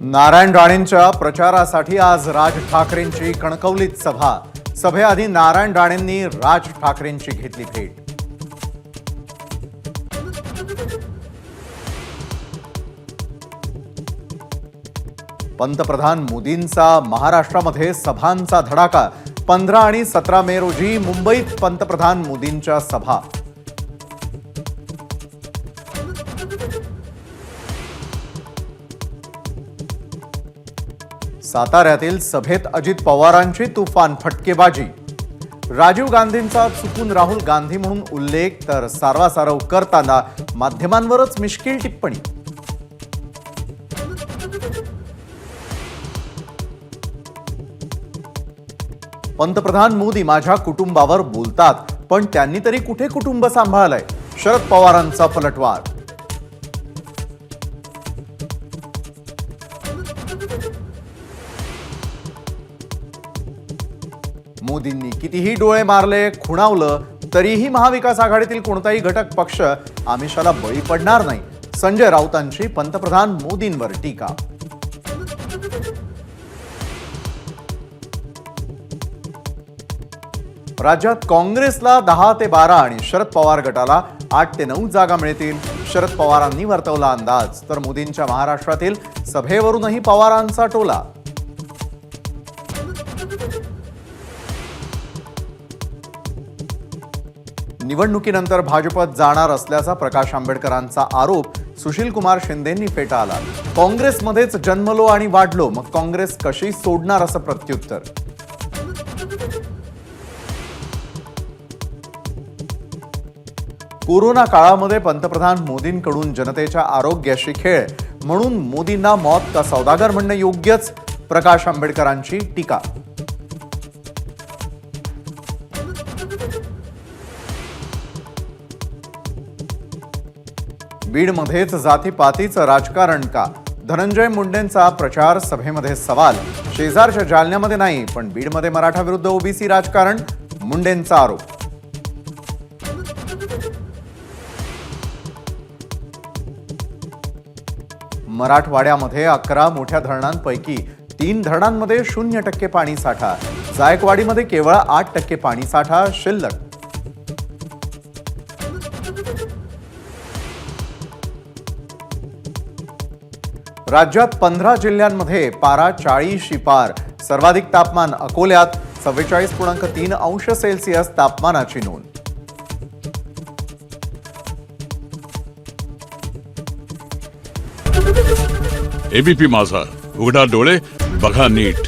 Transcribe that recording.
नारायण राणेंच्या प्रचारासाठी आज राज ठाकरेंची कणकवलीत सभा। सभेआधी नारायण राणेंनी राज ठाकरेंची घेतली भेट। पंतप्रधान मोदींचा महाराष्ट्रामध्ये सभांचा धडाका। 15 आणि 17 मे रोजी मुंबईत पंतप्रधान मोदींच्या सभा। साताऱ्यातील सभेत अजित पवारांची तुफान फटकेबाजी। राजीव गांधींचा चुकून राहुल गांधी म्हणून उल्लेख तर सारवासारव करताना माध्यमांवरच मिश्कील टिप्पणी। पंतप्रधान मोदी माझ्या कुटुंबावर बोलतात पण त्यांनी तरी कुठे कुटुंब सांभाळलंय, शरद पवारांचा पलटवार। मोदींनी कितीही डोळे मारले, खुणावलं तरीही महाविकास आघाडीतील कोणताही घटक पक्ष आमिषाला बळी पडणार नाही। संजय राऊतांची पंतप्रधान मोदींवर टीका। राज्यात काँग्रेसला 10 ते 12 आणि शरद पवार गटाला 8 ते 9 जागा मिळतील। शरद पवारांनी वर्तवला अंदाज, तर मोदींच्या महाराष्ट्रातील सभेवरूनही पवारांचा टोला। निवडणुकीनंतर भाजपत जाणार असल्याचा प्रकाश आंबेडकरांचा आरोप सुशीलकुमार शिंदेंनी फेटाळला। काँग्रेसमध्येच जन्मलो आणि वाढलो, मग काँग्रेस कशी सोडणार असं प्रत्युत्तर। कोरोना काळामध्ये पंतप्रधान मोदींकडून जनतेच्या आरोग्याशी खेळ, म्हणून मोदींना मौत का सौदागर म्हणणं योग्यच, प्रकाश आंबेडकरांची टीका। बीडमध्येच जातीपातीचं राजकारण का? धनंजय मुंडेंचा प्रचार सभेमध्ये सवाल। शेजारच्या जालन्यामध्ये नाही पण बीडमध्ये मराठा विरुद्ध ओबीसी राजकारण, मुंडेंचा आरोप। मराठवाड्यामध्ये 11 मोठ्या धरणांपैकी 3 धरणांमध्ये 0% पाणी साठा। जायकवाडीमध्ये केवळ 8% पाणी साठा शिल्लक। राज्यात 15 जिल्ह्यांमध्ये पारा 40 पार। सर्वाधिक तापमान अकोल्यात 44.3 अंश सेल्सिअस तापमानाची नोंद। एबीपी माझा, उघडा डोळे बघा नीट।